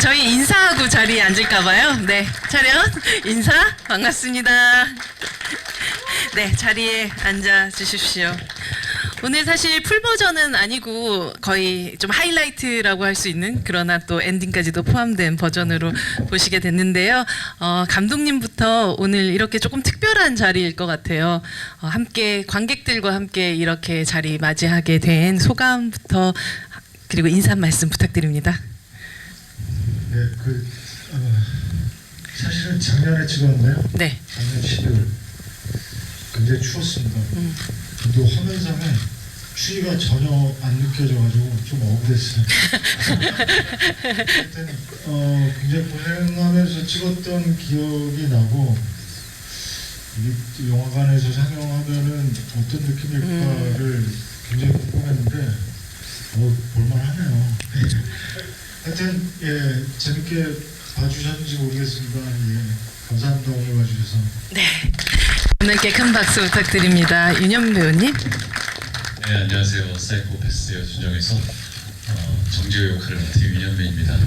저희 인사하고 자리에 앉을까봐요. 네, 촬영 인사 반갑습니다. 네, 자리에 앉아 주십시오. 오늘 사실 풀 버전은 아니고 거의 좀 하이라이트라고 할 수 있는, 그러나 또 엔딩까지도 포함된 버전으로 보시게 됐는데요. 감독님부터 오늘 이렇게 조금 특별한 자리일 것 같아요. 함께 관객들과 함께 이렇게 자리 맞이하게 된 소감부터, 그리고 인사 한 말씀 부탁드립니다. 네, 사실은 작년에 찍었는데요. 네. 작년 12월 굉장히 추웠습니다. 또 화면상에 추위가 전혀 안 느껴져가지고 좀 억울했어요. 하여튼 굉장히 고생하면서 찍었던 기억이 나고, 이 영화관에서 상영하면은 어떤 느낌일까를 굉장히 궁금했는데 볼만하네요. 하여튼 예, 재밌게 봐주셨는지 모르겠습니다. 예, 감사합니다. 오늘 와주셔서. 네. 오늘께 큰 박수 부탁드립니다. 윤현 배우님. 네, 안녕하세요. 사이코패스 여순정에서 정지호 역할을 맡은 윤현배입니다.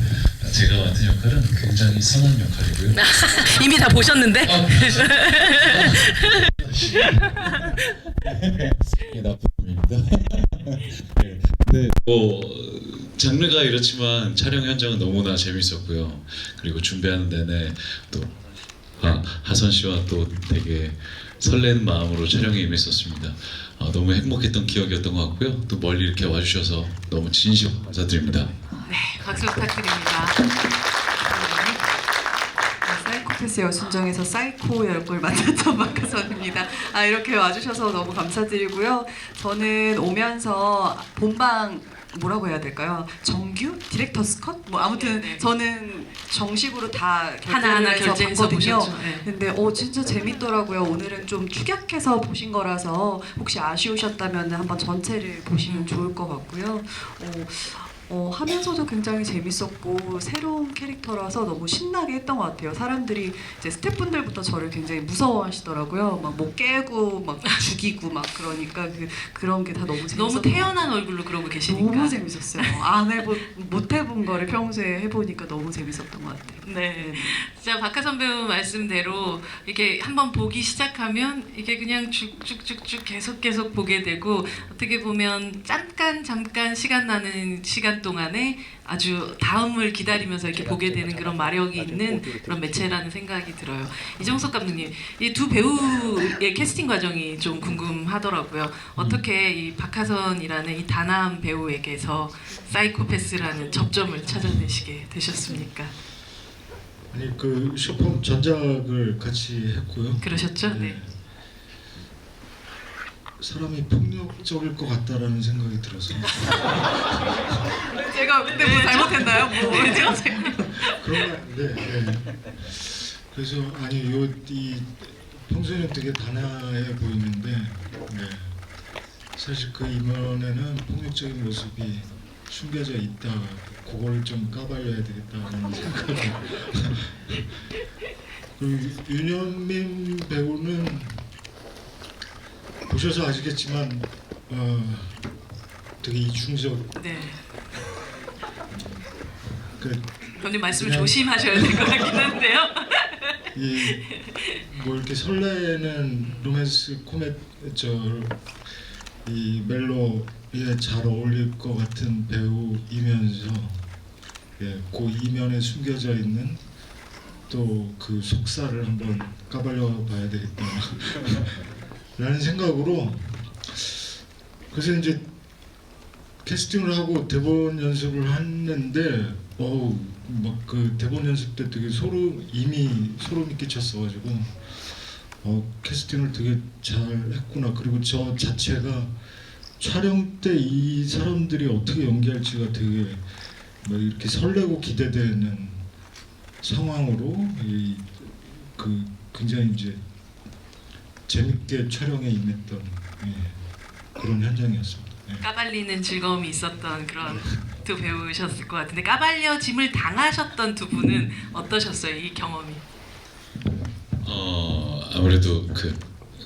제가 맡은 역할은 굉장히 선한 역할이고요. 이미 다 보셨는데? 이게 나쁜 놈입니다. 네, 근데 장르가 이렇지만 촬영 현장은 너무나 재밌었고요. 그리고 준비하는 내내 또 하선 씨와 또 되게 설레는 마음으로 촬영에 임했었습니다. 너무 행복했던 기억이었던 것 같고요. 또 멀리 이렇게 와주셔서 너무 진심 감사드립니다. 네, 박수 부탁드립니다. 사이코패스 여순정에서 사이코 역을 맡았던 박하선입니다. 이렇게 와주셔서 너무 감사드리고요. 저는 오면서 본방 뭐라고 해야 될까요? 정규? 디렉터스 컷? 뭐 아무튼 네네. 저는 정식으로 다 하나하나 결제해서 결제해서 봤거든요. 보셨죠. 네. 근데 진짜 재밌더라고요. 오늘은 좀 축약해서 보신 거라서 혹시 아쉬우셨다면 한번 전체를 보시면 좋을 것 같고요. 하면서도 굉장히 재밌었고 새로운 캐릭터라서 너무 신나게 했던 것 같아요. 사람들이 이제 스태프분들부터 저를 굉장히 무서워하시더라고요. 막 뭐 깨고 막 죽이고 막 그러니까 그런 게 다 너무 재밌었어요. 너무 태연한 얼굴로 그러고 계시니까. 너무 재밌었어요. 못 해본 거를 평소에 해보니까 너무 재밌었던 것 같아요. 네. 진짜 박하선 배우 말씀대로 이렇게 한번 보기 시작하면 이게 그냥 쭉쭉쭉쭉 계속 보게 되고, 어떻게 보면 잠깐 시간 나는 시간 동안에 아주 다음을 기다리면서 이렇게 보게 되는 그런 마력이 있는 그런 매체라는 생각이 들어요. 이정석 감독님, 이 두 배우의 캐스팅 과정이 좀 궁금하더라고요. 어떻게 이 박하선이라는 이 단아한 배우에게서 사이코패스라는 접점을 찾아내시게 되셨습니까? 아니 쇼폼 전작을 같이 했고요. 그러셨죠? 네. 사람이 폭력적일 것 같다라는 생각이 들어서. 제가 근데 뭐 잘못했나요? 뭐죠? 그런 거 같은데. 네. 그래서 이 평소에는 되게 단아해 보이는데, 네. 사실 그 이면에는 폭력적인 모습이 숨겨져 있다. 그걸 좀 까발려야 되겠다는 생각이. 그리고 윤현민 배우는 보셔서 아시겠지만 되게 이중적. 네. 그러니까 말씀을 그냥- 조심하셔야 될 것 같긴 한데요. 뭐 이렇게 설레는 로맨스 이 멜로에 잘 어울릴 것 같은 배우이면서 그 이면에 숨겨져 있는 또 그 속살을 한번 까발려 봐야 되겠다 라는 생각으로, 그래서 이제 캐스팅을 하고 대본 연습을 했는데 막 그 대본 연습 때 되게 소름이 끼쳤어가지고 캐스팅을 되게 잘 했구나. 그리고 저 자체가 촬영 때 이 사람들이 어떻게 연기할지가 되게 막 이렇게 설레고 기대되는 상황으로 굉장히 이제 재밌게 촬영에 임했던 그런 현장이었습니다. 까발리는 즐거움이 있었던 그런 두 배우셨을 것 같은데, 까발려짐을 당하셨던 두 분은 어떠셨어요? 이 경험이? 아무래도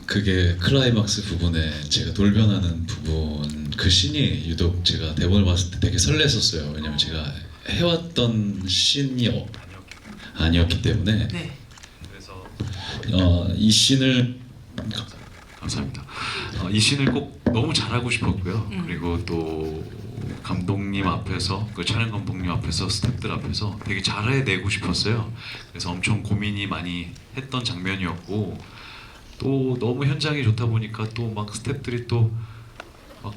그게 클라이막스 부분에 제가 돌변하는 부분, 그 씬이 유독 제가 대본을 봤을 때 되게 설렜었어요. 왜냐면 제가 해왔던 씬이 아니었기 때문에 네. 이 씬을 감사합니다. 이 씬을 꼭 너무 잘하고 싶었고요. 그리고 또 감독님 앞에서 그 촬영 감독님 앞에서 스태프들 앞에서 되게 잘해내고 싶었어요. 그래서 엄청 고민이 많이 했던 장면이었고 또 너무 현장이 좋다 보니까 또 막 스태프들이 또 막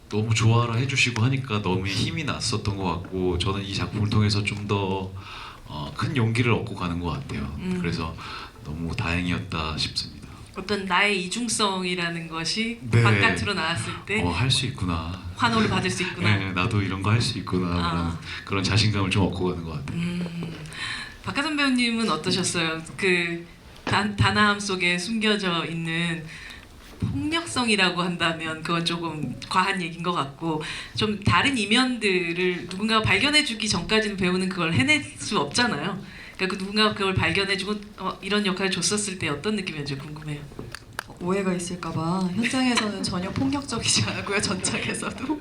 너무 좋아라 해주시고 하니까 너무 힘이 났었던 것 같고 저는 이 작품을 통해서 좀 더 큰 용기를 얻고 가는 것 같아요. 그래서 너무 다행이었다 싶습니다. 어떤 나의 이중성이라는 것이 네. 바깥으로 나왔을 때 할 수 있구나. 환호를 받을 수 있구나. 네, 나도 이런 거 할 수 있구나. 그런 자신감을 좀 얻고 가는 것 같아요. 박하선 배우님은 어떠셨어요? 그 단아함 속에 숨겨져 있는 폭력성이라고 한다면 그건 조금 과한 얘기인 것 같고 좀 다른 이면들을 누군가가 발견해주기 전까지는 배우는 그걸 해낼 수 없잖아요. 그러니까 그 누군가가 그걸 발견해주고 이런 역할을 줬었을 때 어떤 느낌이었는지 궁금해요. 오해가 있을까봐 현장에서는 전혀 폭력적이지 않았고요. 전작에서도.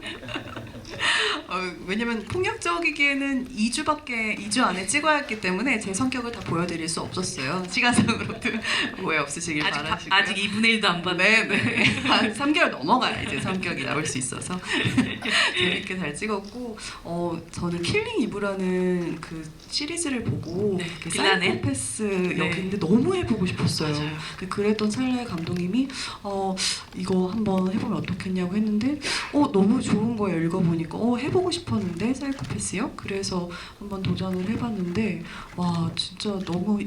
왜냐면 폭력적이기에는 2주 안에 찍어야 했기 때문에 제 성격을 다 보여드릴 수 없었어요. 시간상으로도 오해 없으시길 바라시고요. 아직 2분의 1도 안 봤네. 네. 한 3개월 넘어가야 이제 성격이 나올 수 있어서 재밌게 잘 찍었고 저는 킬링 이브라는 그 시리즈를 보고 네, 그 빌라네. 사이코패스 역인데 너무 해보고 싶었어요. 맞아요. 근데 그랬던 찰나에 감독님이 이거 한번 해보면 어떻겠냐고 했는데 너무 좋은 거예요. 읽어보니까 해보고 싶었는데 사이코패스요? 그래서 한번 도전을 해봤는데 와 진짜 너무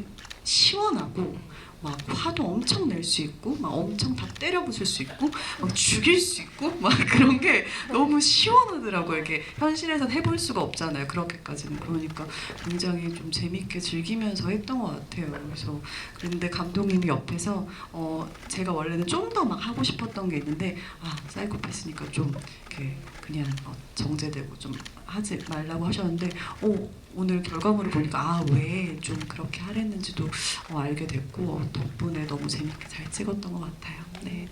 시원하고 막 화도 엄청 낼 수 있고 막 엄청 다 때려 부술 수 있고 막 죽일 수 있고 막 그런 게 너무 시원하더라고요. 이렇게 현실에선 해볼 수가 없잖아요. 그렇게까지는. 그러니까 굉장히 좀 재밌게 즐기면서 했던 것 같아요. 그래서 그런데 감독님이 옆에서 제가 원래는 좀 더 막 하고 싶었던 게 있는데 사이코패스니까 좀 이렇게 그냥 정제되고 좀 하지 말라고 하셨는데 오늘 결과물을 보니까 왜 좀 그렇게 하랬는지도 알게 됐고 덕분에 너무 재밌게 잘 찍었던 것 같아요. 네.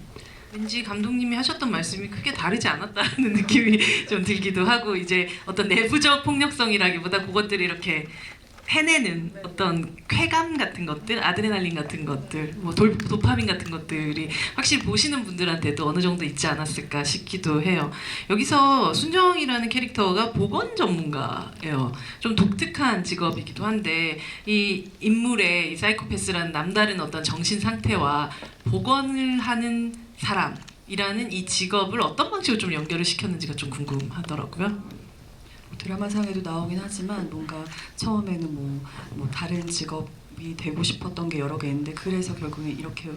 왠지 감독님이 하셨던 말씀이 크게 다르지 않았다는 느낌이 좀 들기도 하고 이제 어떤 내부적 폭력성이라기보다 그것들이 이렇게 해내는 어떤 쾌감 같은 것들, 아드레날린 같은 것들, 뭐 도파민 같은 것들이 확실히 보시는 분들한테도 어느 정도 있지 않았을까 싶기도 해요. 여기서 순정이라는 캐릭터가 보건 전문가예요. 좀 독특한 직업이기도 한데 이 인물의 이 사이코패스라는 남다른 어떤 정신 상태와 보건을 하는 사람이라는 이 직업을 어떤 방식으로 좀 연결을 시켰는지가 좀 궁금하더라고요. 드라마상에도 나오긴 하지만 뭔가 처음에는 뭐 다른 직업이 되고 싶었던 게 여러 개 있는데 그래서 결국엔 이렇게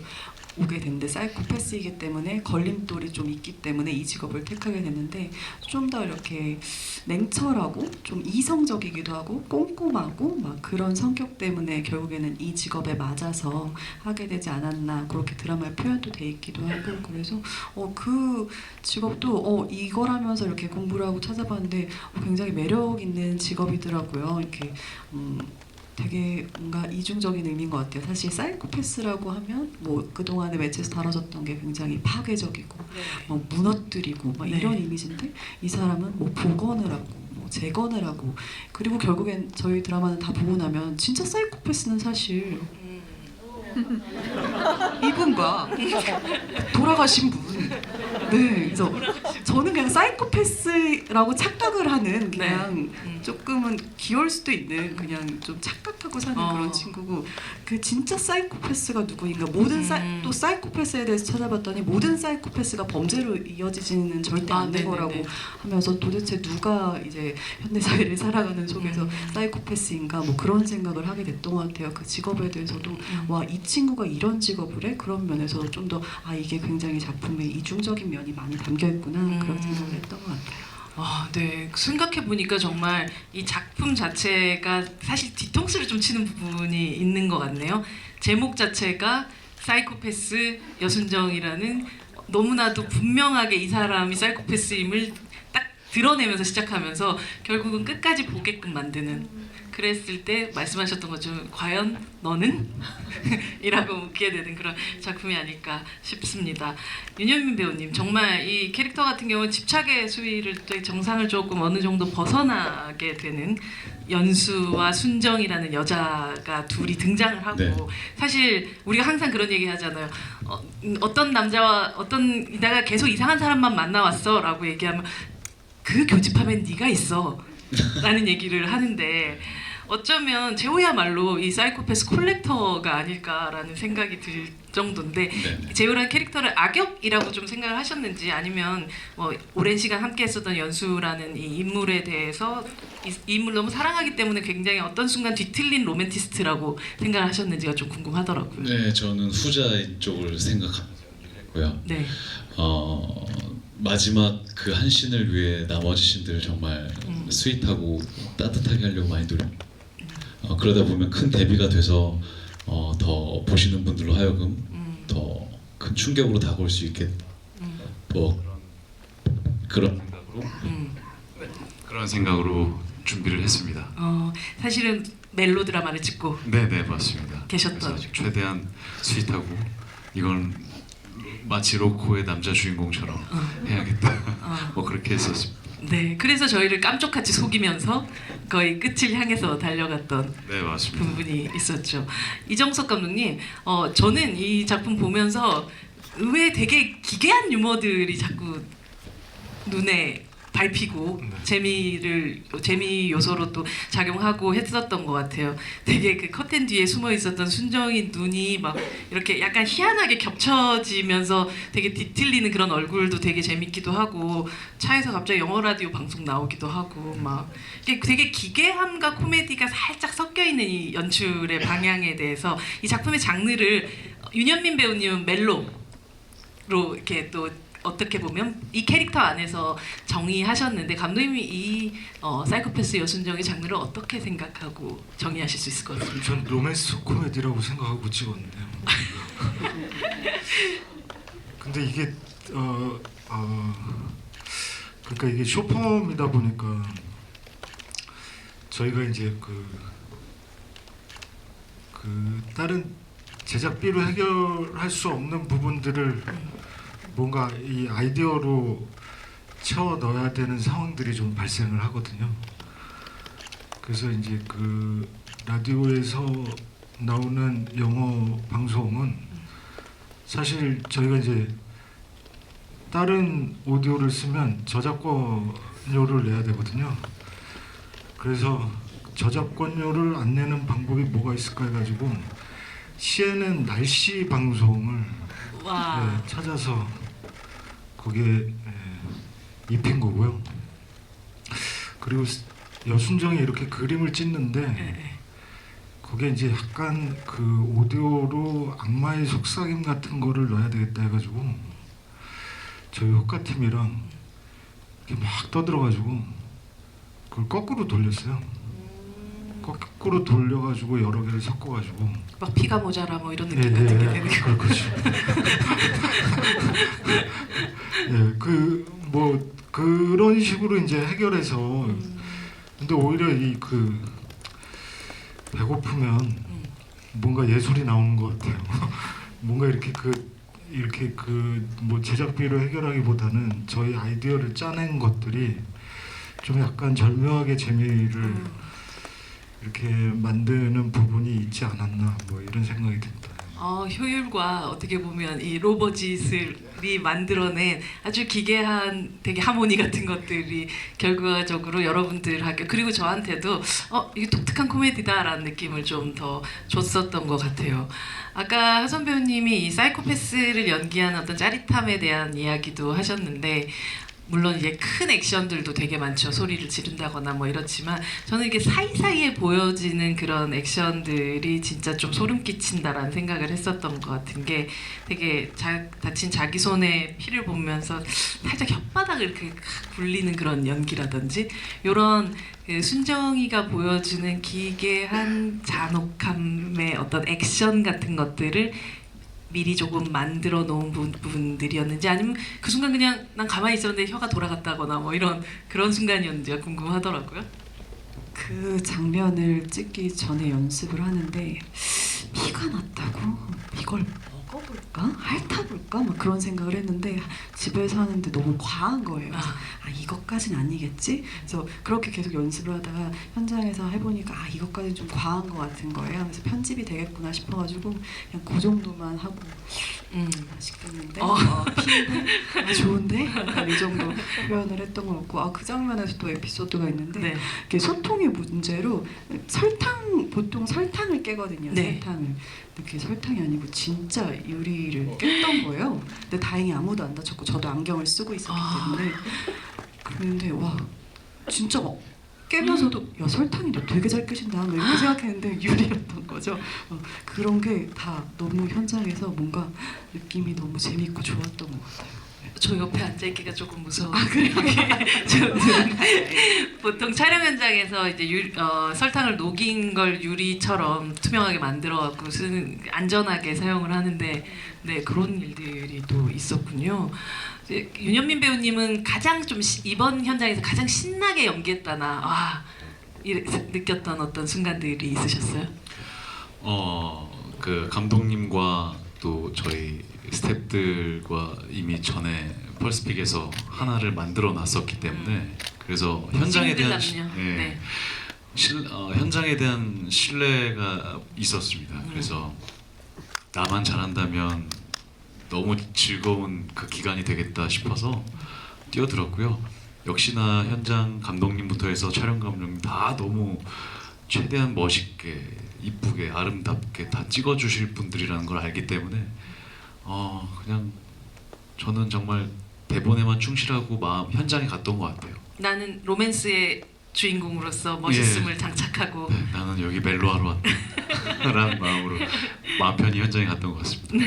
오게 됐는데 사이코패스이기 때문에 걸림돌이 좀 있기 때문에 이 직업을 택하게 됐는데 좀 더 이렇게 냉철하고 좀 이성적이기도 하고 꼼꼼하고 막 그런 성격 때문에 결국에는 이 직업에 맞아서 하게 되지 않았나 그렇게 드라마에 표현도 돼 있기도 하고 그래서 그 직업도 이거라면서 이렇게 공부를 하고 찾아봤는데 굉장히 매력 있는 직업이더라고요. 이렇게 되게 뭔가 이중적인 의미인 것 같아요. 사실 사이코패스라고 하면 뭐 그동안에 매체에서 다뤄졌던 게 굉장히 파괴적이고 막 무너뜨리고 막 이런 이미지인데 이 사람은 뭐 복원을 하고 뭐 재건을 하고 그리고 결국엔 저희 드라마는 다 보고 나면 진짜 사이코패스는 사실 이분과 돌아가신 분. 네, 그래서 저는 그냥 사이코패스라고 착각을 하는 그냥 조금은 귀여울 수도 있는 그냥 좀 착각하고 사는 그런 친구고 그 진짜 사이코패스가 누구인가 모든 또 사이코패스에 대해서 찾아봤더니 모든 사이코패스가 범죄로 이어지지는 절대 않는 거라고 하면서 도대체 누가 이제 현대사회를 살아가는 속에서 사이코패스인가 뭐 그런 생각을 하게 됐던 것 같아요. 그 직업에 대해서도 와 이 친구가 이런 직업을 해? 그런 면에서 좀 더 이게 굉장히 작품에 이중적인 면이 많이 담겨있구나 그런 생각을 했던 것 같아요. 네. 생각해 보니까 정말 이 작품 자체가 사실 뒤통수를 좀 치는 부분이 있는 것 같네요. 제목 자체가 사이코패스 여순정이라는 너무나도 분명하게 이 사람이 사이코패스임을 딱 드러내면서 시작하면서 결국은 끝까지 보게끔 만드는. 그랬을 때 말씀하셨던 것처럼 과연 너는? 이라고 묻게 되는 그런 작품이 아닐까 싶습니다. 윤현민 배우님 정말 이 캐릭터 같은 경우는 집착의 수위를 또 정상을 조금 어느 정도 벗어나게 되는 연수와 순정이라는 여자가 둘이 등장을 하고 네. 사실 우리가 항상 그런 얘기 하잖아요. 어떤 남자와 내가 계속 이상한 사람만 만나왔어 라고 얘기하면 그 교집합엔 네가 있어 라는 얘기를 하는데 어쩌면 제호야말로 이 사이코패스 콜렉터가 아닐까라는 생각이 들 정도인데 네. 제호라는 캐릭터를 악역이라고 좀 생각을 하셨는지 아니면 뭐 오랜 시간 함께 했었던 연수라는 이 인물에 대해서 이 인물 너무 사랑하기 때문에 굉장히 어떤 순간 뒤틀린 로맨티스트라고 생각을 하셨는지가 좀 궁금하더라고요. 네, 저는 후자인 쪽을 생각하고요. 네. 마지막 그 한 씬을 위해 나머지 씬들을 정말 스윗하고 따뜻하게 하려고 많이 그러다 보면 큰 대비가 돼서 더 보시는 분들로 하여금 더 큰 충격으로 다가올 수 있게 뭐 그런 그런 생각으로 준비를 했습니다. 사실은 멜로 드라마를 찍고 네네 맞습니다. 계셨던. 그래서 최대한 스윗하고 이건 마치 로코의 남자 주인공처럼 해야겠다. 뭐 그렇게 했었습니다. 네, 그래서 저희를 깜짝같이 속이면서 거의 끝을 향해서 달려갔던 네 맞습니다. 부분이 있었죠. 이정석 감독님, 저는 이 작품 보면서 의외에 되게 기괴한 유머들이 자꾸 눈에 밟히고 재미 요소로 또 작용하고 했었던 것 같아요. 되게 그 커튼 뒤에 숨어 있었던 순정이 눈이 막 이렇게 약간 희한하게 겹쳐지면서 되게 뒤틀리는 그런 얼굴도 되게 재밌기도 하고 차에서 갑자기 영어 라디오 방송 나오기도 하고 막 이게 되게 기괴함과 코미디가 살짝 섞여 있는 이 연출의 방향에 대해서 이 작품의 장르를 윤현민 배우님은 멜로로 이렇게 또 어떻게 보면 이 캐릭터 안에서 정의하셨는데 감독님이 이 사이코패스 여순정의 장르를 어떻게 생각하고 정의하실 수 있을 것 같습니다. 전 로맨스 코미디라고 생각하고 찍었는데요. 근데 이게 그러니까 이게 쇼폼이다 보니까 저희가 이제 그 다른 제작비로 해결할 수 없는 부분들을 뭔가 이 아이디어로 채워 넣어야 되는 상황들이 좀 발생을 하거든요. 그래서 이제 그 라디오에서 나오는 영어 방송은 사실 저희가 이제 다른 오디오를 쓰면 저작권료를 내야 되거든요. 그래서 저작권료를 안 내는 방법이 뭐가 있을까 해가지고 CNN 날씨 방송을 와. 찾아서 거기에 입힌 거고요. 그리고 여순정이 이렇게 그림을 찍는데 거기에 이제 약간 그 오디오로 악마의 속삭임 같은 거를 넣어야 되겠다 해가지고 저희 효과팀이랑 이렇게 막 떠들어가지고 그걸 거꾸로 돌렸어요. 거꾸로 돌려가지고 여러 개를 섞어가지고 막 피가 모자라 뭐 이런 느낌 같은 게 되는 거. 그렇죠. 그 뭐 그런 식으로 이제 해결해서 근데 오히려 이 그 배고프면 뭔가 예술이 나오는 것 같아요. 뭔가 이렇게 그 뭐 제작비로 해결하기보다는 저희 아이디어를 짜낸 것들이 좀 약간 절묘하게 재미를 이렇게 만드는 부분이 있지 않았나 뭐 이런 생각이 듭니다. 효율과 어떻게 보면 이 로버짓이 만들어낸 아주 기괴한 되게 하모니 같은 것들이 결과적으로 여러분들에게 그리고 저한테도 이게 독특한 코미디다라는 느낌을 좀 더 줬었던 것 같아요. 아까 하선 배우님이 이 사이코패스를 연기한 어떤 짜릿함에 대한 이야기도 하셨는데 물론 이제 큰 액션들도 되게 많죠. 소리를 지른다거나 뭐 이렇지만 저는 이게 사이사이에 보여지는 그런 액션들이 진짜 좀 소름 끼친다라는 생각을 했었던 것 같은 게 되게 다친 자기 손에 피를 보면서 살짝 혓바닥을 이렇게 굴리는 그런 연기라든지 이런 그 순정이가 보여주는 기괴한 잔혹함의 어떤 액션 같은 것들을 미리 조금 만들어 놓은 부분들이었는지 아니면 그 순간 그냥 난 가만히 있었는데 혀가 돌아갔다거나 뭐 이런 그런 순간이었는지가 궁금하더라고요. 그 장면을 찍기 전에 연습을 하는데 피가 났다고 이걸 먹어볼까? 핥아볼까? 막 그런 생각을 했는데 집에서 하는데 너무 과한 거예요. 그래서 이것까진 아니겠지? 그래서 그렇게 계속 연습을 하다가 현장에서 해보니까 이것까지는 좀 과한 것 같은 거예요. 그래서 편집이 되겠구나 싶어가지고 그냥 그 정도만 하고 맛있겠는데? 피는 좋은데? 약간 이 정도 표현을 했던 것 같고 그 장면에서 또 에피소드가 있는데 네. 이게 소통의 문제로 보통 설탕을 깨거든요. 네. 설탕을. 근데 그게 설탕이 아니고 진짜 유리를 깼던 거예요. 근데 다행히 아무도 안 다쳤고 저도 안경을 쓰고 있었기 때문에 그런데 와 진짜 막 깨면서도 야 설탕이 너 되게 잘 깨진다 막 이렇게 생각했는데 유리였던 거죠. 그런 게 다 너무 현장에서 뭔가 느낌이 너무 재밌고 좋았던 것 같아요. 저 옆에 앉아있기가 조금 무서워. 그래요? 저는 보통 촬영 현장에서 이제 설탕을 녹인 걸 유리처럼 투명하게 만들어갖고 안전하게 사용을 하는데 네 그런 일들이 또 있었군요. 이제 윤현민 배우님은 가장 좀 이번 현장에서 가장 신나게 연기했다나 느꼈던 어떤 순간들이 있으셨어요? 그 감독님과 또 저희 스태프들과 이미 전에 펄스픽에서 하나를 만들어 놨었기 때문에 그래서 현장에 대한 싱글남요? 네. 현장에 대한 신뢰가 있었습니다. 그래서 나만 잘한다면 너무 즐거운 그 기간이 되겠다 싶어서 뛰어들었고요. 역시나 현장 감독님부터 해서 촬영 감독님 다 너무 최대한 멋있게 이쁘게 아름답게 다 찍어주실 분들이라는 걸 알기 때문에 그냥 저는 정말 대본에만 충실하고 현장에 갔던 것 같아요. 나는 로맨스의 주인공으로서 멋있음을 장착하고 네, 나는 여기 멜로하러 왔다라는 마음으로 마음 편히 현장에 갔던 것 같습니다.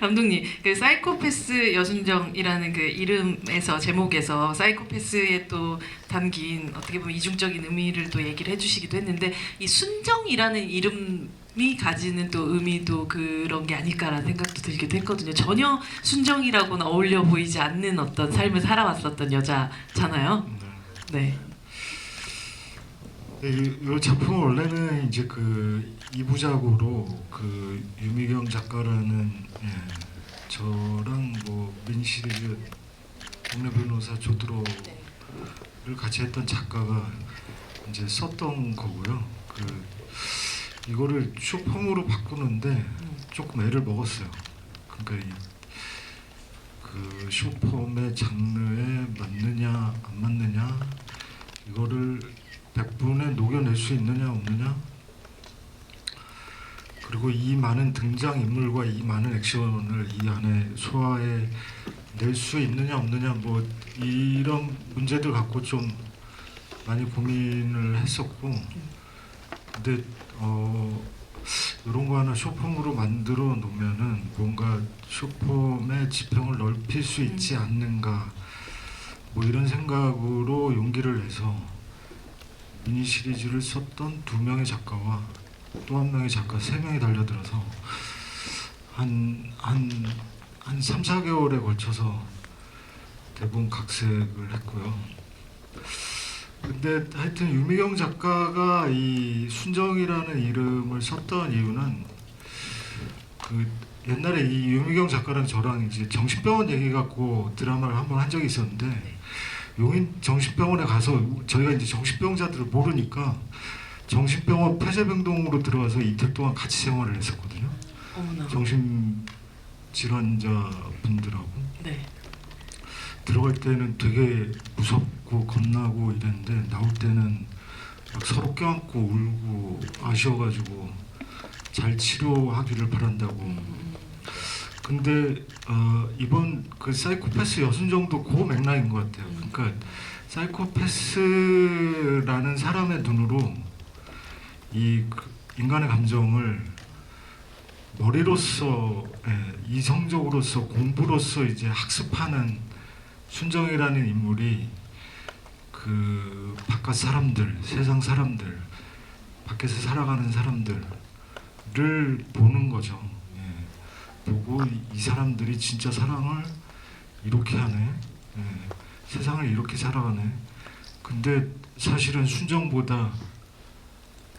감독님, 그 사이코패스 여순정이라는 그 이름에서 제목에서 사이코패스에 또 담긴 어떻게 보면 이중적인 의미를 또 얘기를 해주시기도 했는데 이 순정이라는 이름이 가지는 또 의미도 그런 게 아닐까라는 생각도 들기도 했거든요. 전혀 순정이라고는 어울려 보이지 않는 어떤 삶을 살아왔었던 여자잖아요. 네. 이 작품은 원래는 이제 그 2부작으로 그 유미경 작가라는 저랑 뭐 민 시리즈 동네 변호사 조드로를 같이 했던 작가가 이제 썼던 거고요. 이거를 숏폼으로 바꾸는데 조금 애를 먹었어요. 그러니까 그 숏폼의 장르에 맞느냐 안 맞느냐 이거를 100분에 녹여낼 수 있느냐 없느냐 그리고 이 많은 등장인물과 이 많은 액션을 이 안에 소화해 낼 수 있느냐 없느냐 뭐 이런 문제들 갖고 좀 많이 고민을 했었고 근데 이런 거 하나 숏폼으로 만들어 놓으면은 뭔가 숏폼의 지평을 넓힐 수 있지 않는가 뭐 이런 생각으로 용기를 내서 미니 시리즈를 썼던 2명의 작가와 또 한 명의 작가 3명이 달려들어서 한 3, 4개월에 걸쳐서 대본 각색을 했고요. 근데 하여튼 유미경 작가가 이 순정이라는 이름을 썼던 이유는 그 옛날에 이 유미경 작가랑 저랑 이제 정신병원 얘기 갖고 드라마를 한번 한 적이 있었는데 용인 정신병원에 가서 저희가 이제 정신병자들을 모르니까 정신병원 폐쇄병동으로 들어가서 이틀 동안 같이 생활을 했었거든요. 어머나. 정신질환자 분들하고 네. 들어갈 때는 되게 무섭고 겁나고 이랬는데 나올 때는 막 서로 껴안고 울고 아쉬워가지고 잘 치료하기를 바란다고. 근데 이번 그 사이코패스 여순정도 그 맥락인 것 같아요. 그러니까 사이코패스라는 사람의 눈으로 이 인간의 감정을 머리로서 이성적으로서 공부로서 이제 학습하는 순정이라는 인물이 그 바깥 사람들, 세상 사람들, 밖에서 살아가는 사람들을 보는 거죠. 보고 이 사람들이 진짜 사랑을 이렇게 하네. 예, 세상을 이렇게 살아가네. 근데 사실은 순정보다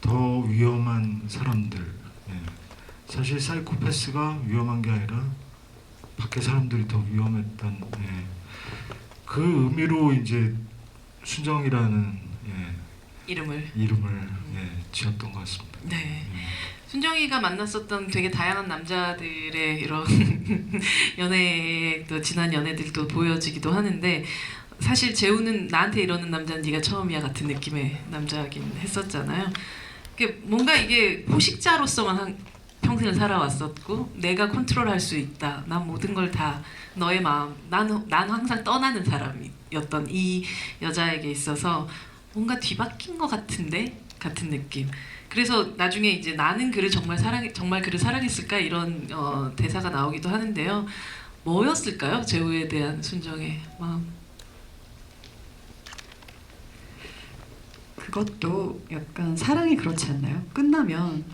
더 위험한 사람들. 예, 사실 사이코패스가 위험한 게 아니라 밖에 사람들이 더 위험했던 예, 그 의미로 이제 순정이라는 이름을. 이름을 지었던 것 같습니다. 네. 순정이가 만났었던 되게 다양한 남자들의 이런 연애, 또 지난 연애들도 보여지기도 하는데 사실 재우는 나한테 이러는 남자는 네가 처음이야 같은 느낌의 남자긴 했었잖아요. 뭔가 이게 포식자로서만 평생을 살아왔었고 내가 컨트롤할 수 있다. 난 모든 걸 다 너의 마음. 난 항상 떠나는 사람이었던 이 여자에게 있어서 뭔가 뒤바뀐 것 같은데 같은 느낌. 그래서 나중에 이제 나는 그를 정말 그를 사랑했을까 이런 대사가 나오기도 하는데요. 뭐였을까요? 재우에 대한 순정의 마음. 그것도 약간 사랑이 그렇지 않나요? 끝나면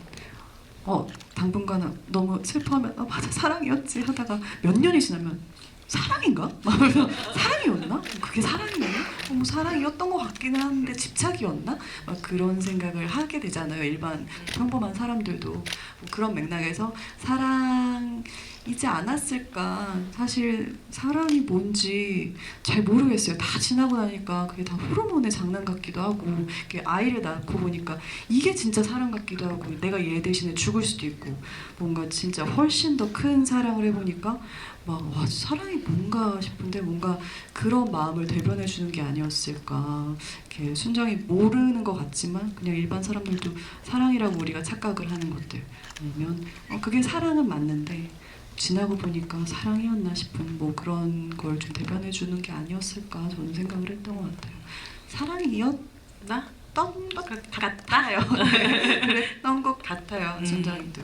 당분간은 너무 슬퍼하면 맞아 사랑이었지 하다가 몇 년이 지나면 사랑인가? 막면서 사랑이었나? 그게 사랑이었나? 뭐 사랑이었던 것 같기는 한데 집착이었나? 막 그런 생각을 하게 되잖아요. 일반 평범한 사람들도 뭐 그런 맥락에서 사랑이지 않았을까? 사실 사랑이 뭔지 잘 모르겠어요. 다 지나고 나니까 그게 다 호르몬의 장난 같기도 하고 아이를 낳고 보니까 이게 진짜 사랑 같기도 하고 내가 얘 대신에 죽을 수도 있고 뭔가 진짜 훨씬 더 큰 사랑을 해보니까 막 와 사랑이 뭔가 싶은데 뭔가 그런 마음을 대변해 주는 게 아니었을까. 이렇게 순정이 모르는 것 같지만 그냥 일반 사람들도 사랑이라고 우리가 착각을 하는 것들 아니면 그게 사랑은 맞는데 지나고 보니까 사랑이었나 싶은 뭐 그런 걸 좀 대변해 주는 게 아니었을까 저는 생각을 했던 것 같아요. 사랑이었나? 던 것 같아요. 그랬던 것 같아요. 순정이도.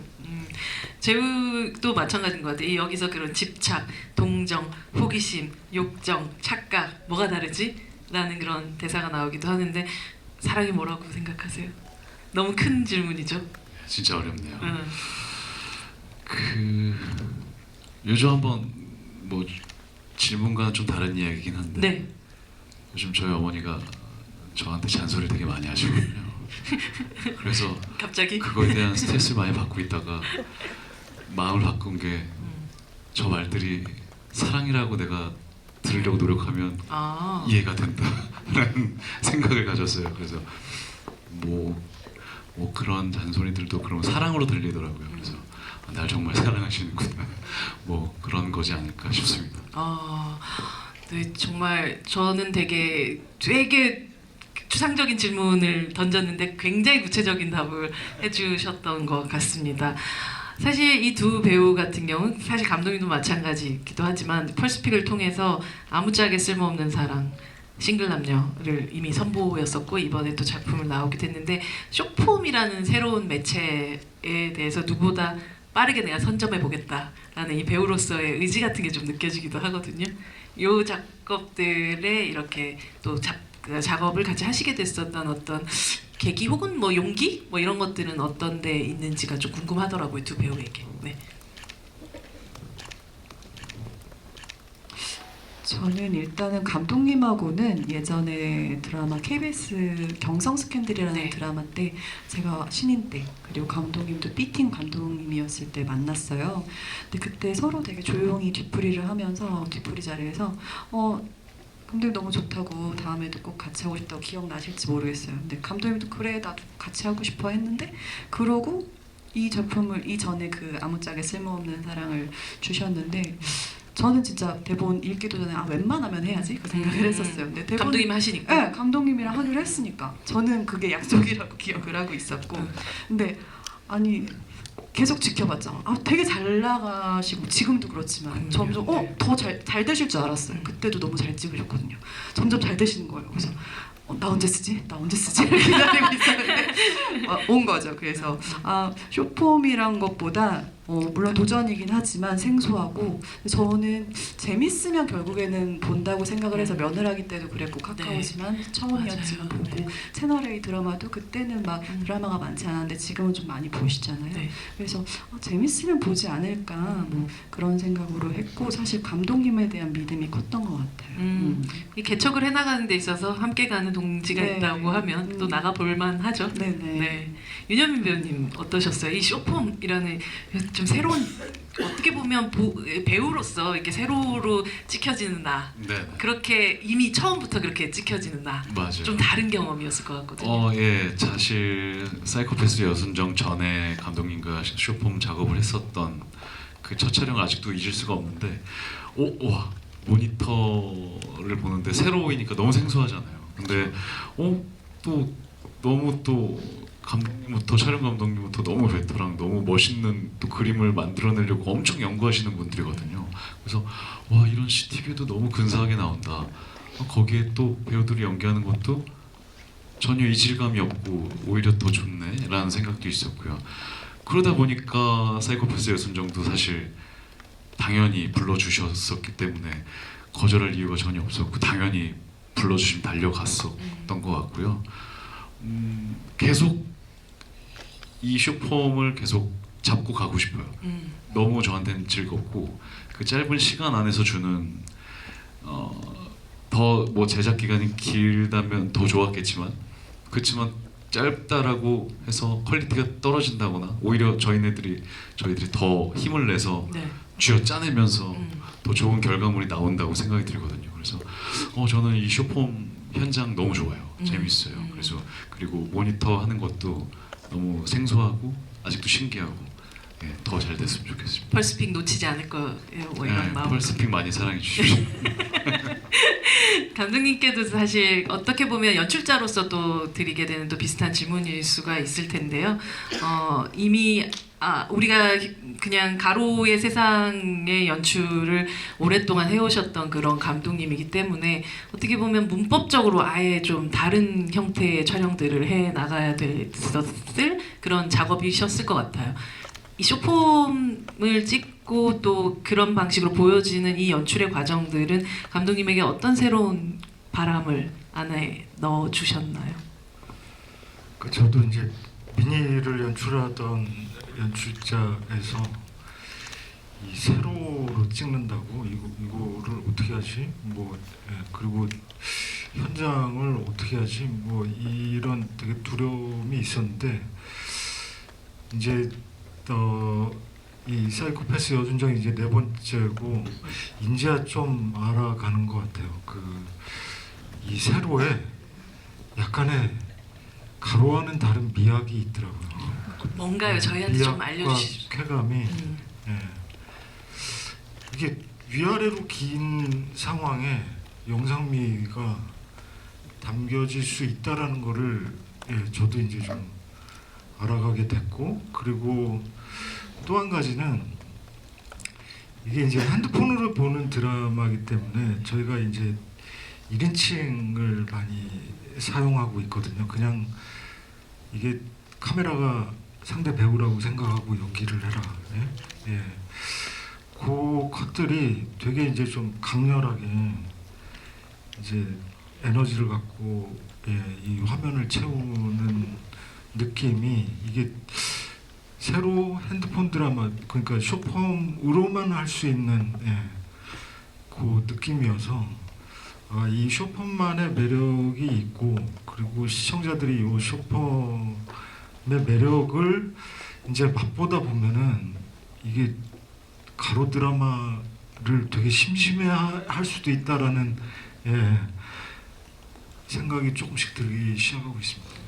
재우도 마찬가지인 것 같아요. 여기서 그런 집착, 동정, 호기심, 욕정, 착각 뭐가 다르지? 라는 그런 대사가 나오기도 하는데 사랑이 뭐라고 생각하세요? 너무 큰 질문이죠. 진짜 어렵네요. 요즘 한번 뭐 질문과는 좀 다른 이야기긴 한데 네. 요즘 저희 어머니가 저한테 잔소리 되게 많이 하시거든요. 그래서 갑자기? 그거에 대한 스트레스를 많이 받고 있다가 마음을 바꾼 게 저 말들이 사랑이라고 내가 들으려고 노력하면 이해가 된다라는 생각을 가졌어요. 그래서 뭐 그런 잔소리들도 그런 사랑으로 들리더라고요. 그래서 날 정말 사랑하시는구나 뭐 그런 거지 않을까 싶습니다. 네, 정말 저는 되게 추상적인 질문을 던졌는데 굉장히 구체적인 답을 해주셨던 것 같습니다. 사실 이 두 배우 같은 경우는 사실 감독님도 마찬가지이기도 하지만 펄스픽을 통해서 아무짝에 쓸모없는 사랑 싱글 남녀를 이미 선보였었고 이번에 또 작품을 나오게 됐는데 쇼폼이라는 새로운 매체에 대해서 누구보다 빠르게 내가 선점해 보겠다라는 이 배우로서의 의지 같은 게 좀 느껴지기도 하거든요. 이 작업들에 이렇게 또 작업을 같이 하시게 됐었던 어떤 계기 혹은 뭐 용기 뭐 이런 것들은 어떤 데 있는지가 좀 궁금하더라고요, 두 배우에게. 네. 저는 일단은 감독님하고는 예전에 드라마 KBS 경성 스캔들이라는 네. 드라마 때 제가 신인 때 그리고 감독님도 B팀 감독님이었을 때 만났어요. 근데 그때 서로 되게 조용히 뒤풀이를 하면서 뒤풀이 자리에서 감독님 너무 좋다고 다음에도 꼭 같이 하고 싶다고 기억나실지 모르겠어요. 근데 감독님도 그래 나도 같이 하고 싶어 했는데 그러고 이 작품을 이전에 그 아무짝에 쓸모없는 사랑을 주셨는데 저는 진짜 대본 읽기도 전에 웬만하면 해야지 그 생각을 했었어요. 근데 대본 감독님 하시니까. 네, 감독님이랑 하기로 했으니까 저는 그게 약속이라고 기억을 하고 있었고 근데 아니 계속 지켜봤죠. 되게 잘 나가시고 지금도 그렇지만 점점 더 잘 되실 줄 알았어요. 그때도 너무 잘 찍으셨거든요. 점점 잘 되시는 거예요. 그래서 나 언제 쓰지? 나 언제 쓰지? 기다리고 있었는데 온 거죠. 그래서 쇼폼이란 것보다 물론 도전이긴 하지만 생소하고 저는 재밌으면 결국에는 본다고 생각을 해서 며느라기 때도 그랬고 카카오지만 처음이었지만 맞아요. 보고 네. 채널 A 드라마도 그때는 막 드라마가 많지 않았는데 지금은 좀 많이 보시잖아요. 네. 그래서 재밌으면 보지 않을까 뭐 그런 생각으로 했고 사실 감독님에 대한 믿음이 컸던 것 같아요. 이 개척을 해나가는 데 있어서 함께 가는 동지가 네. 있다고 하면 또 나가 볼만 하죠. 네네. 네. 윤현민 배우님 어떠셨어요? 이 쇼폼이라는 좀 새로운 어떻게 보면 배우로서 이렇게 세로로 찍혀지는 나 네. 그렇게 이미 처음부터 그렇게 찍혀지는 나 맞아요. 좀 다른 경험이었을 것 같거든요. 예, 사실 사이코패스 여순정 전에 감독님과 쇼폼 작업을 했었던 그 첫 촬영을 아직도 잊을 수가 없는데, 와 모니터를 보는데 세로이니까 너무 생소하잖아요. 근데 또 너무 또 감독님부터 촬영 감독님부터 너무 베테랑 너무 멋있는 또 그림을 만들어내려고 엄청 연구하시는 분들이거든요. 그래서 와 이런 CTV도 너무 근사하게 나온다. 거기에 또 배우들이 연기하는 것도 전혀 이질감이 없고 오히려 더 좋네라는 생각도 있었고요. 그러다 보니까 사이코패스 여순정도 사실 당연히 불러주셨었기 때문에 거절할 이유가 전혀 없었고 당연히 불러주시면 달려갔었던 것 같고요. 계속 이 쇼폼을 계속 잡고 가고 싶어요. 너무 저한테는 즐겁고 그 짧은 시간 안에서 주는 더 뭐 제작 기간이 길다면 더 좋았겠지만 그렇지만 짧다라고 해서 퀄리티가 떨어진다거나 오히려 저희들이 더 힘을 내서 네. 쥐어 짜내면서 더 좋은 결과물이 나온다고 생각이 들거든요. 그래서 저는 이 쇼폼 현장 너무 좋아요. 재밌어요. 그래서 그리고 모니터 하는 것도 너무 생소하고 아직도 신기하고 더 잘 됐으면 좋겠습니다. 펄스픽 놓치지 않을 거예요. 뭐 이런 마음. 펄스픽 많이 사랑해 주십시오. 감독님께도 사실 어떻게 보면 연출자로서 또 드리게 되는 또 비슷한 질문일 수가 있을 텐데요. 이미 우리가 그냥 가로의 세상의 연출을 오랫동안 해오셨던 그런 감독님이기 때문에 어떻게 보면 문법적으로 아예 좀 다른 형태의 촬영들을 해 나가야 됐었을 그런 작업이셨을 것 같아요. 이 쇼폼을 찍고 또 그런 방식으로 보여지는 이 연출의 과정들은 감독님에게 어떤 새로운 바람을 안에 넣어 주셨나요? 저도 이제 미니를 연출하던 연출자에서 이 세로로 찍는다고 이거를 어떻게 하지? 그리고 현장을 어떻게 하지? 이런 되게 두려움이 있었는데 이제 이 사이코패스 여순정이 이제 4번째고 이제야 좀 알아가는 것 같아요. 이 세로에 약간의 가로와는 다른 미학이 있더라고요. 뭔가요? 저희한테 좀 알려주시죠. 쾌감이 이게 위아래로 긴 상황에 영상미가 담겨질 수 있다라는 거를 저도 이제 좀 알아가게 됐고 그리고 또 한 가지는 이게 이제 핸드폰으로 보는 드라마이기 때문에 저희가 이제 1인칭을 많이 사용하고 있거든요. 그냥 이게 카메라가 상대 배우라고 생각하고 연기를 해라. 그 컷들이 되게 이제 좀 강렬하게 이제 에너지를 갖고 이 화면을 채우는 느낌이 이게 새로 핸드폰 드라마 그러니까 쇼폼으로만 할 수 있는 그 느낌이어서 이 쇼폼만의 매력이 있고 그리고 시청자들이 이 쇼폼의 매력을 이제 맛보다 보면은 이게 가로 드라마를 되게 심심해할 수도 있다라는 생각이 조금씩 들기 시작하고 있습니다.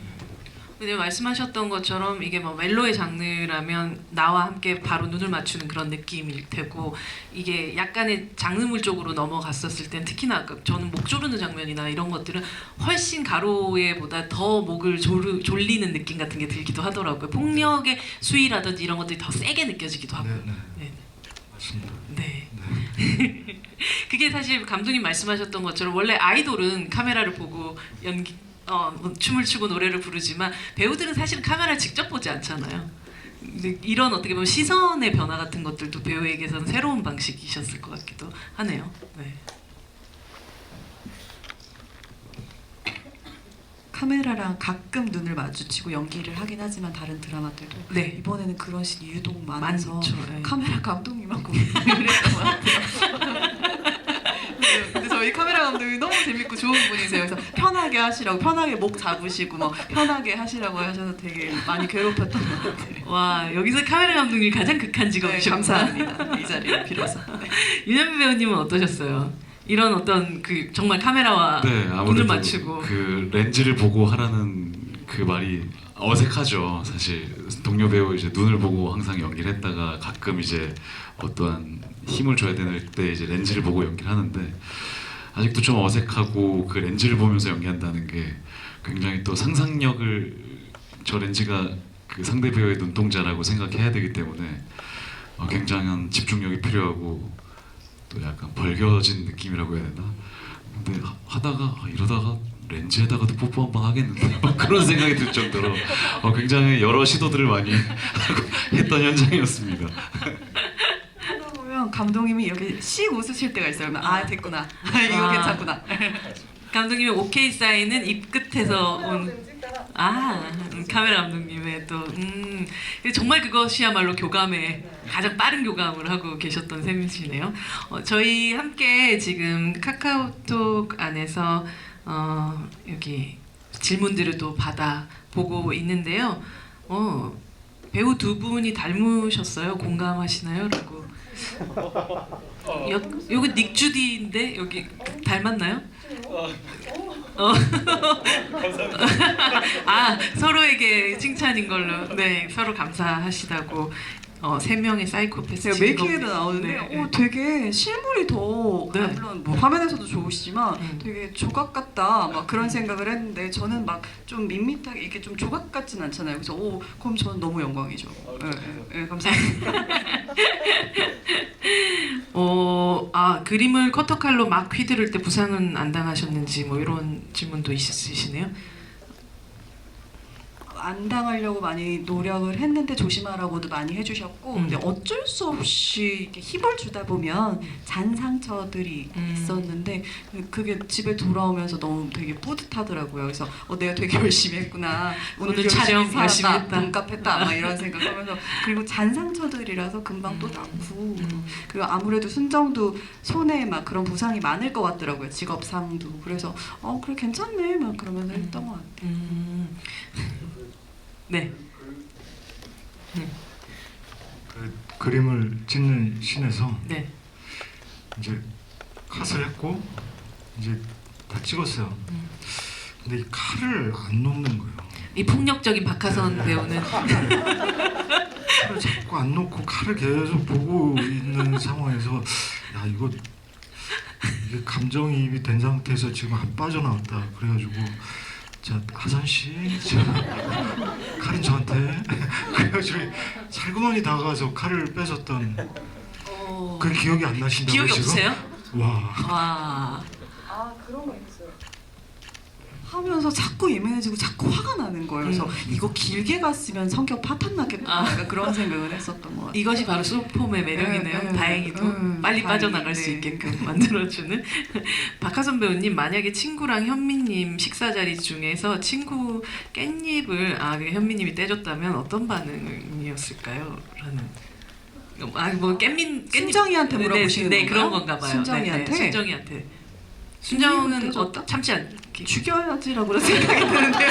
근데 말씀하셨던 것처럼 이게 뭐 멜로의 장르라면 나와 함께 바로 눈을 맞추는 그런 느낌일 테고 이게 약간의 장르물 쪽으로 넘어갔었을 땐 특히나 저는 목 조르는 장면이나 이런 것들은 훨씬 가로에 보다 더 목을 졸리는 느낌 같은 게 들기도 하더라고요. 폭력의 수위라든지 이런 것들이 더 세게 느껴지기도 하고. 네. 맞습니다. 네. 그게 사실 감독님 말씀하셨던 것처럼 원래 아이돌은 카메라를 보고 뭐 춤을 추고 노래를 부르지만 배우들은 사실은 카메라를 직접 보지 않잖아요. 근데 이런 어떻게 보면 시선의 변화 같은 것들도 배우에게서는 새로운 방식이셨을 것 같기도 하네요. 네. 카메라랑 가끔 눈을 마주치고 연기를 하긴 하지만 다른 드라마들도 네. 이번에는 그런 씬이 유독 많아서 많죠. 네. 카메라 감독님하고 그랬던 것 같아요. 근데 저희 카메라 감독이 너무 재밌고 좋은 분이세요. 그래서 편하게 하시라고, 편하게 목 잡으시고 뭐 편하게 하시라고 하셔서 되게 많이 괴롭혔던 것 같아요. 와, 여기서 카메라 감독님이 가장 극한 네, 직업이셨구나. 감사합니다. 이 자리를 빌어서. 네. 윤현미 배우님은 어떠셨어요? 이런 어떤 그 정말 카메라와 네, 눈을 아무래도 맞추고 그 렌즈를 보고 하라는 그 말이 어색하죠. 사실 동료 배우 이제 눈을 보고 항상 연기를 했다가 가끔 이제 어떠한 힘을 줘야 될 때 이제 렌즈를 보고 연기를 하는데 아직도 좀 어색하고 그 렌즈를 보면서 연기한다는 게 굉장히 또 상상력을 저 렌즈가 그 상대 배우의 눈동자라고 생각해야 되기 때문에 굉장한 집중력이 필요하고 또 약간 벌겨진 느낌이라고 해야 되나? 근데 하다가 이러다가 렌즈에다가도 뽀뽀 한번 하겠는데 그런 생각이 들 정도로 굉장히 여러 시도들을 많이 하고 했던 현장이었습니다. 하다 보면 감독님이 이렇게 씩 웃으실 때가 있어요. 그러면 아 됐구나. 이거 아. 괜찮구나. 감독님의 오케이 사인은 입 끝에서 온 카메라 감독님의 또 정말 그것이야말로 교감의 가장 빠른 교감을 하고 계셨던 셈이시네요. 저희 함께 지금 카카오톡 안에서 여기 질문들을 또 받아 보고 있는데요. 배우 두 분이 닮으셨어요. 공감하시나요? 라고. 여기 닉주디인데 여기 닮았나요? 아, 서로에게 칭찬인 걸로. 네, 서로 감사하시다고. 세 명의 사이코패스 제가 메이킹에도 나오는데 네. 되게 실물이 더 네. 물론 뭐 화면에서도 좋으시지만 음. 되게 조각 같다 막 그런 생각을 했는데 저는 막 좀 밋밋하게 이게 좀 조각 같진 않잖아요. 그래서 그럼 저는 너무 영광이죠. 네, 감사합니다. 그림을 커터칼로 막 휘두를 때 부상은 안 당하셨는지 뭐 이런 질문도 있으시네요. 안 당하려고 많이 노력을 했는데 조심하라고도 많이 해주셨고 근데 어쩔 수 없이 이렇게 힘을 주다 보면 잔 상처들이 있었는데 그게 집에 돌아오면서 너무 되게 뿌듯하더라고요. 그래서 내가 되게 열심히 했구나. 오늘 촬영 열심히 했다. 돈값했다. 막 이런 생각하면서 그리고 잔 상처들이라서 금방 또 낫고 그리고 아무래도 순정도 손에 막 그런 부상이 많을 것 같더라고요. 직업상도. 그래서 그래 괜찮네 막 그러면서 했던 것 같아요. 네. 그 그림을 찍는 씬에서 네. 이제 컷을 했고 이제 다 찍었어요. 근데 이 칼을 안 놓는 거예요. 이 폭력적인 박하선 배우는 칼을 자꾸 안 놓고 칼을 계속 보고 있는 상황에서 야 이거 이게 감정이입이 된 상태에서 지금 안 빠져나왔다. 그래가지고 자 하선 씨, 칼은 저한테. 그래가지고 살구만이 다가가서 칼을 뺏었던 그 기억이 안 나신다고 기억이 지금? 없으세요? 와. 와. 그런 거 있어요. 하면서 자꾸 예민해지고 자꾸 화가 나는 거예요. 그래서 이거 길게 갔으면 성격 파탄 나겠다. 약간 그런 생각을 했었던 것 같아요. 이것이 바로 소폼의 매력이네요. 네, 다행히도 빨리 다행히, 빠져나갈 수 네. 있게끔 만들어주는. 박하선 배우님, 만약에 친구랑 현미님 식사 자리 중에서 친구 깻잎을 현미님이 떼줬다면 어떤 반응이었을까요? 라는. 뭐 순정이한테 물어보시는 네, 건가요? 그런 건가 봐요. 순정이한테? 네, 순정이한테. 순정은 떼줬다? 참지 않게. 죽여야지라고 생각이 드는데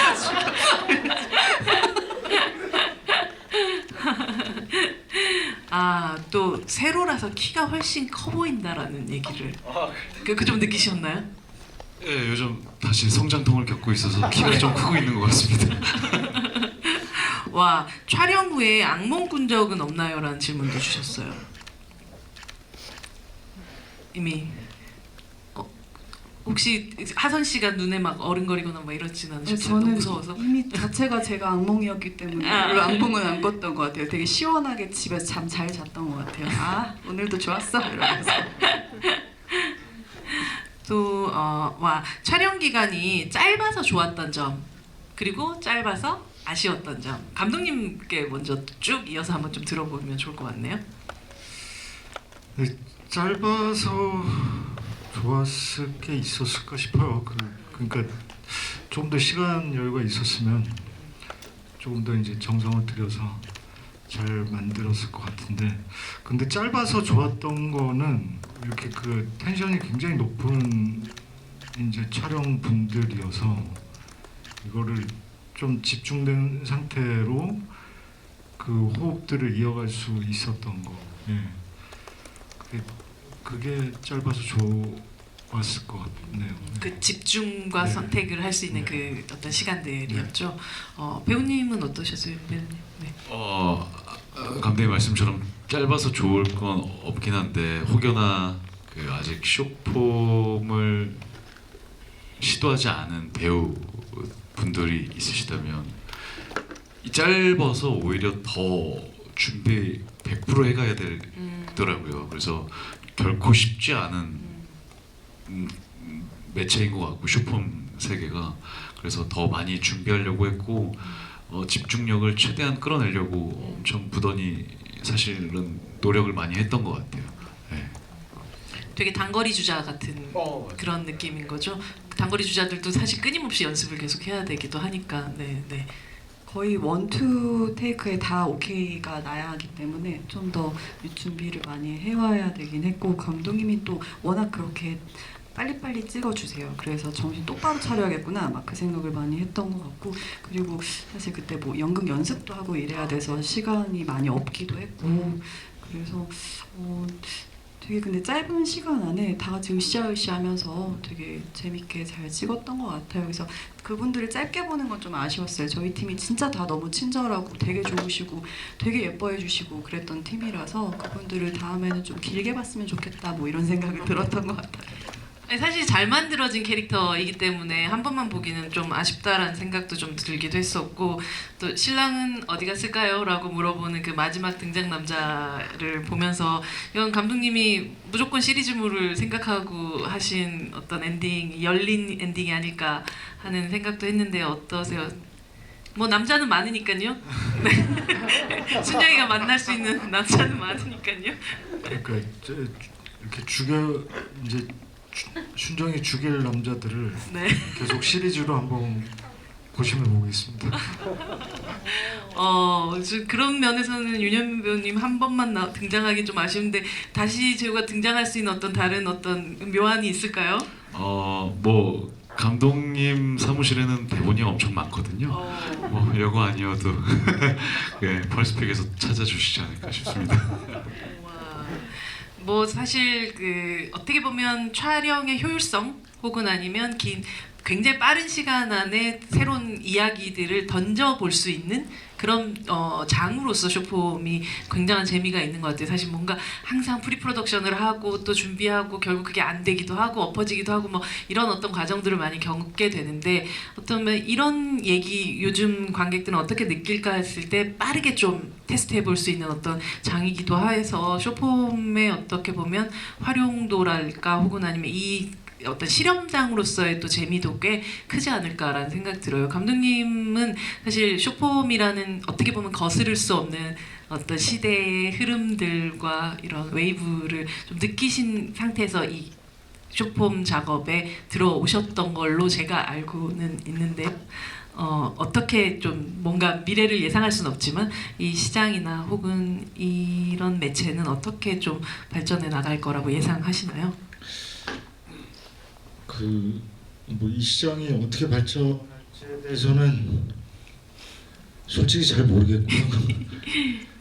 또 세로라서 키가 훨씬 커 보인다라는 얘기를 그 좀 느끼셨나요? 네, 요즘 다시 성장통을 겪고 있어서 키가 좀 크고 있는 것 같습니다. 와, 촬영 후에 악몽 꾼 적은 없나요? 라는 질문도 주셨어요. 이미 혹시 하선 씨가 눈에 막 어른거리거나 막 이러진 않으셨어요? 너무 저는 무서워서? 이미 자체가 제가 악몽이었기 때문에 별로 악몽은 안 꿨던 것 같아요. 되게 시원하게 집에서 잠 잘 잤던 것 같아요. 오늘도 좋았어 이러면서. 또 촬영 기간이 짧아서 좋았던 점 그리고 짧아서 아쉬웠던 점. 감독님께 먼저 쭉 이어서 한번 좀 들어보면 좋을 것 같네요. 네, 짧아서 좋았을 게 있었을까 싶어요. 그러니까 좀 더 시간 여유가 있었으면 조금 더 이제 정성을 들여서 잘 만들었을 것 같은데, 근데 짧아서 좋았던 거는 이렇게 그 텐션이 굉장히 높은 이제 촬영 분들이어서 이거를 좀 집중된 상태로 그 호흡들을 이어갈 수 있었던 거. 예. 그게 짧아서 좋았을 것 같네요. 그 집중과 네. 선택을 할 수 있는 그 어떤 시간들이었죠. 배우님은 어떠셨어요, 배우님? 네. 감독님 말씀처럼 짧아서 좋을 건 없긴 한데 혹여나 그 아직 숏폼을 시도하지 않은 배우 분들이 있으시다면 이 짧아서 오히려 더 준비 100% 해가야 되더라고요. 그래서 결코 쉽지 않은 매체인 것 같고 숏폼 세계가, 그래서 더 많이 준비하려고 했고 집중력을 최대한 끌어내려고 엄청 부단히 사실은 노력을 많이 했던 것 같아요. 네. 되게 단거리 주자 같은 그런 느낌인 거죠. 단거리 주자들도 사실 끊임없이 연습을 계속 해야 되기도 하니까. 네, 네. 거의 원투 테이크에 다 오케이가 나야 하기 때문에 좀 더 준비를 많이 해와야 되긴 했고, 감독님이 또 워낙 그렇게 빨리빨리 찍어주세요. 그래서 정신 똑바로 차려야겠구나 막 그 생각을 많이 했던 것 같고, 그리고 사실 그때 뭐 연극 연습도 하고 이래야 돼서 시간이 많이 없기도 했고, 그래서 되게 근데 짧은 시간 안에 다 같이 으쌰으쌰 하면서 되게 재밌게 잘 찍었던 것 같아요. 그래서 그분들을 짧게 보는 건 좀 아쉬웠어요. 저희 팀이 진짜 다 너무 친절하고 되게 좋으시고 되게 예뻐해 주시고 그랬던 팀이라서 그분들을 다음에는 좀 길게 봤으면 좋겠다 뭐 이런 생각이 들었던 것 같아요. 아니, 사실 잘 만들어진 캐릭터이기 때문에 한 번만 보기는 좀 아쉽다라는 생각도 좀 들기도 했었고, 또 신랑은 어디 갔을까요? 라고 물어보는 그 마지막 등장 남자를 보면서 이건 감독님이 무조건 시리즈물을 생각하고 하신 어떤 엔딩, 열린 엔딩이 아닐까 하는 생각도 했는데 어떠세요? 뭐 남자는 많으니까요. 네. 순정이가 만날 수 있는 남자는 많으니까요. 그러니까 이렇게 이제 순정이 죽일 남자들을 네. 계속 시리즈로 한번 보시면 보겠습니다. 그런 면에서는 윤현민 배우님 한 번만 등장하기 좀 아쉬운데 다시 제가 등장할 수 있는 어떤 다른 어떤 묘안이 있을까요? 뭐 감독님 사무실에는 대본이 엄청 많거든요. 뭐 영화 아니어도 네, 펄스픽에서 찾아주시지 않을까 싶습니다. 와, 뭐 사실 그 어떻게 보면 촬영의 효율성 혹은 아니면 굉장히 빠른 시간 안에 새로운 이야기들을 던져볼 수 있는 그런 장으로서 숏폼이 굉장한 재미가 있는 것 같아요. 사실 뭔가 항상 프리프로덕션을 하고 또 준비하고 결국 그게 안 되기도 하고 엎어지기도 하고 뭐 이런 어떤 과정들을 많이 겪게 되는데, 어쩌면 이런 얘기 요즘 관객들은 어떻게 느낄까 했을 때 빠르게 좀 테스트해 볼 수 있는 어떤 장이기도 해서 숏폼의 어떻게 보면 활용도랄까 혹은 아니면 이 어떤 실험장으로서의 또 재미도 꽤 크지 않을까라는 생각 들어요. 감독님은 사실 숏폼이라는 어떻게 보면 거스를 수 없는 어떤 시대의 흐름들과 이런 웨이브를 좀 느끼신 상태에서 이 숏폼 작업에 들어오셨던 걸로 제가 알고는 있는데요. 어떻게 좀 뭔가 미래를 예상할 수는 없지만 이 시장이나 혹은 이런 매체는 어떻게 좀 발전해 나갈 거라고 예상하시나요? 뭐 이 시장이 어떻게 발전할지에 대해서는 솔직히 잘 모르겠고요.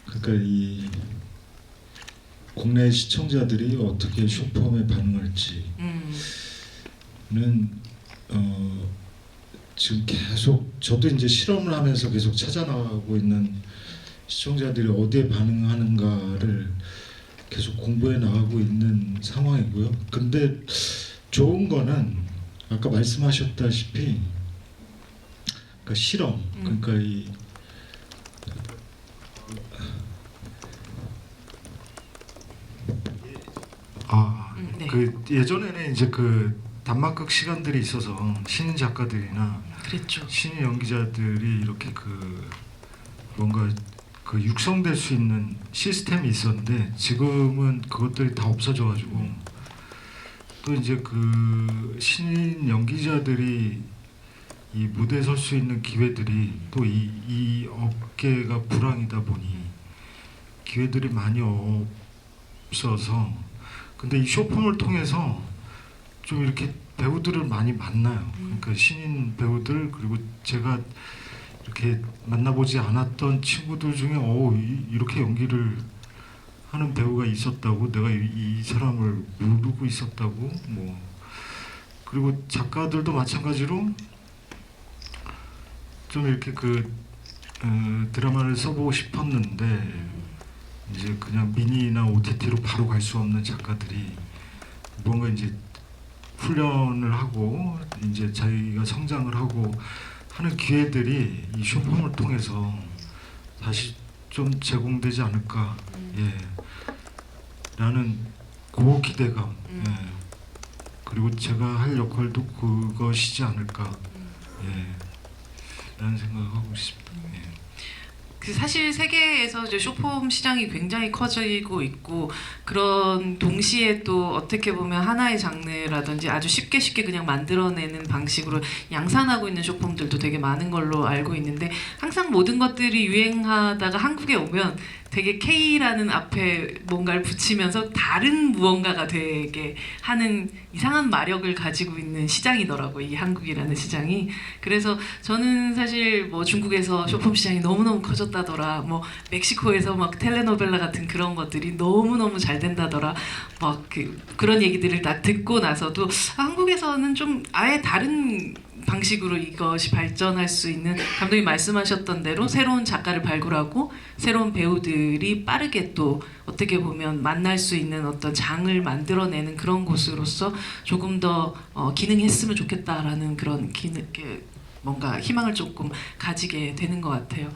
그러니까 이 국내 시청자들이 어떻게 숏폼에 반응할지는 지금 계속 저도 이제 실험을 하면서 계속 찾아나가고 있는 시청자들이 어디에 반응하는가를 계속 공부해 나가고 있는 상황이고요. 근데 좋은 거는 아까 말씀하셨다시피 그러니까 실험, 그러니까 네. 그 예전에는 이제 그 단막극 시간들이 있어서 신인 작가들이나 그랬죠. 신인 연기자들이 이렇게 뭔가 육성될 수 있는 시스템이 있었는데 지금은 그것들이 다 없어져가지고 또 이제 신인 연기자들이 이 무대에 설 수 있는 기회들이 또 이 업계가 불황이다 보니 기회들이 많이 없어서 근데 이 쇼폼을 통해서 좀 이렇게 배우들을 많이 만나요. 그러니까 신인 배우들 그리고 제가 이렇게 만나보지 않았던 친구들 중에 이렇게 연기를 하는 배우가 있었다고 내가 이 사람을 모르고 있었다고 뭐 그리고 작가들도 마찬가지로 좀 이렇게 드라마를 써보고 싶었는데 이제 그냥 미니나 OTT로 바로 갈 수 없는 작가들이 뭔가 이제 훈련을 하고 이제 자기가 성장을 하고 하는 기회들이 이 쇼폼을 통해서 다시 좀 제공되지 않을까 라는 그 기대감 그리고 제가 할 역할도 그것이지 않을까 라는 생각을 하고 있습니다. 사실 세계에서 이제 쇼폼 시장이 굉장히 커지고 있고 그런 동시에 또 어떻게 보면 하나의 장르라든지 아주 쉽게 그냥 만들어내는 방식으로 양산하고 있는 쇼폼들도 되게 많은 걸로 알고 있는데 항상 모든 것들이 유행하다가 한국에 오면 되게 K라는 앞에 뭔가를 붙이면서 다른 무언가가 되게 하는 이상한 마력을 가지고 있는 시장이더라고요. 이 한국이라는 시장이. 그래서 저는 사실 뭐 중국에서 쇼폼 시장이 너무너무 커졌다더라. 뭐 멕시코에서 막 텔레노벨라 같은 그런 것들이 너무너무 잘 된다더라. 막 그런 얘기들을 딱 듣고 나서도 한국에서는 좀 아예 다른 방식으로 이것이 발전할 수 있는 감독님 말씀하셨던 대로 새로운 작가를 발굴하고 새로운 배우들이 빠르게 또 어떻게 보면 만날 수 있는 어떤 장을 만들어내는 그런 곳으로서 조금 더 기능했으면 좋겠다라는 그런 뭔가 희망을 조금 가지게 되는 것 같아요.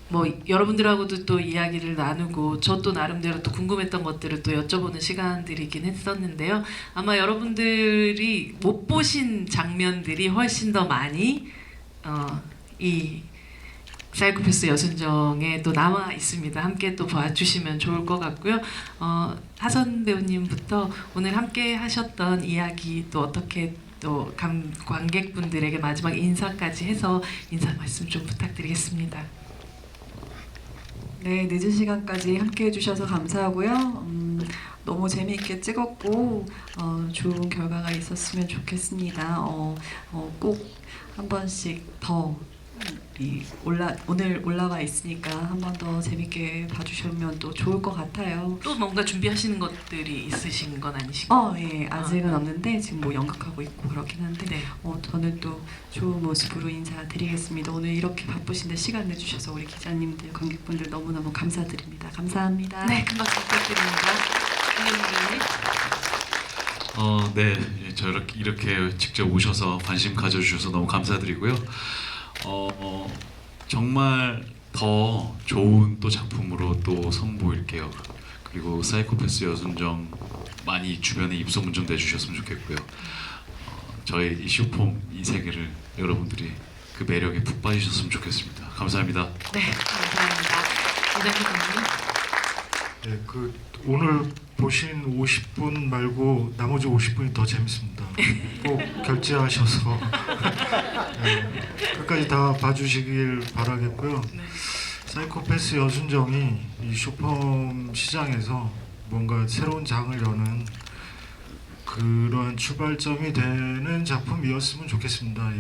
뭐 여러분들하고도 또 이야기를 나누고 저 또 나름대로 또 궁금했던 것들을 또 여쭤보는 시간들이긴 했었는데요. 아마 여러분들이 못 보신 장면들이 훨씬 더 많이 이 사이코패스 여순정에 또 나와 있습니다. 함께 또 봐주시면 좋을 것 같고요. 하선 배우님부터 오늘 함께 하셨던 이야기 또 어떻게 또 관객분들에게 마지막 인사까지 해서 인사 말씀 좀 부탁드리겠습니다. 네, 늦은 시간까지 함께 해주셔서 감사하고요. 너무 재미있게 찍었고 좋은 결과가 있었으면 좋겠습니다. 꼭 한 번씩 더 오늘 올라와 있으니까 한 번 더 재밌게 봐주시면 또 좋을 것 같아요. 또 뭔가 준비하시는 것들이 있으신 건 아니신가요? 예, 아직은 없는데 지금 뭐 연극하고 있고 그렇긴 한데 네. 저는 또 좋은 모습으로 인사드리겠습니다. 오늘 이렇게 바쁘신데 시간 내주셔서 우리 기자님들, 관객분들 너무너무 감사드립니다. 감사합니다. 네, 큰 박수 부탁드립니다. 김현민님. 네, 저 이렇게 직접 오셔서 관심 가져주셔서 너무 감사드리고요. 정말 더 좋은 또 작품으로 또 선보일게요. 그리고 사이코패스 여순정 많이 주변에 입소문 좀 내주셨으면 좋겠고요. 저희 이 쇼폼 이 세계를 여러분들이 그 매력에 푹 빠지셨으면 좋겠습니다. 감사합니다. 네, 감사합니다. 이장님. 네, 오늘 보신 50분 말고 나머지 50분이 더 재밌습니다. 꼭 결제하셔서 끝까지 다 봐주시길 바라겠고요. 네. 사이코패스 여순정이 이 쇼폼 시장에서 뭔가 새로운 장을 여는 그러한 출발점이 되는 작품이었으면 좋겠습니다.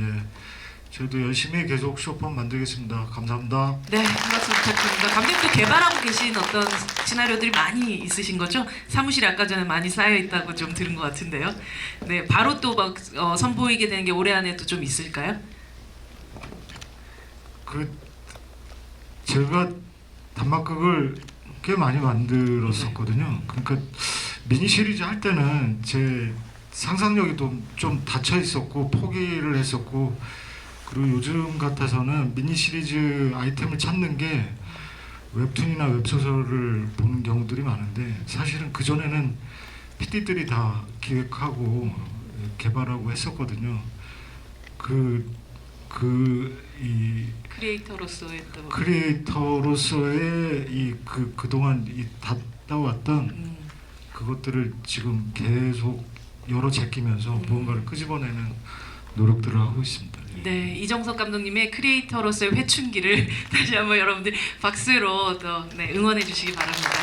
저도 열심히 계속 쇼폼 만들겠습니다. 감사합니다. 네, 한 박수 부탁드립니다. 감독도 개발하고 계신 어떤 시나리오들이 많이 있으신 거죠? 사무실에 아까 전에 많이 쌓여 있다고 좀 들은 것 같은데요. 네, 바로 또 막 선보이게 되는 게 올해 안에도 좀 있을까요? 제가 단막극을 꽤 많이 만들었었거든요. 그러니까 미니 시리즈 할 때는 제 상상력이 좀 닫혀 있었고 포기를 했었고 그리고 요즘 같아서는 미니 시리즈 아이템을 찾는 게 웹툰이나 웹소설을 보는 경우들이 많은데 사실은 그전에는 PD들이 다 기획하고 개발하고 했었거든요. 이 크리에이터로서의 또 크리에이터로서의 그동안 닿아왔던 그것들을 지금 계속 열어 제끼면서 무언가를 끄집어내는 노력들을 하고 있습니다. 네, 이정석 감독님의 크리에이터로서의 회춘기를 다시 한번 여러분들 박수로 또 응원해 주시기 바랍니다. 네.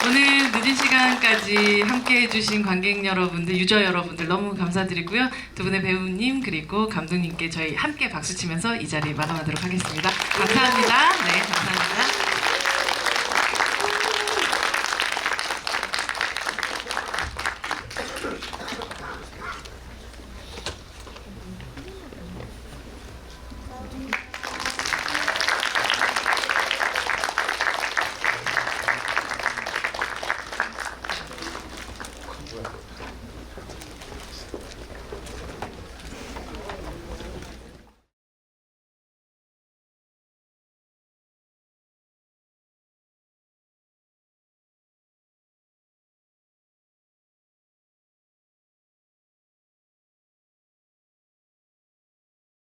오늘 늦은 시간까지 함께 해주신 관객 여러분들, 유저 여러분들 너무 감사드리고요. 두 분의 배우님 그리고 감독님께 저희 함께 박수 치면서 이 자리 마감하도록 하겠습니다. 감사합니다. 네, 감사합니다.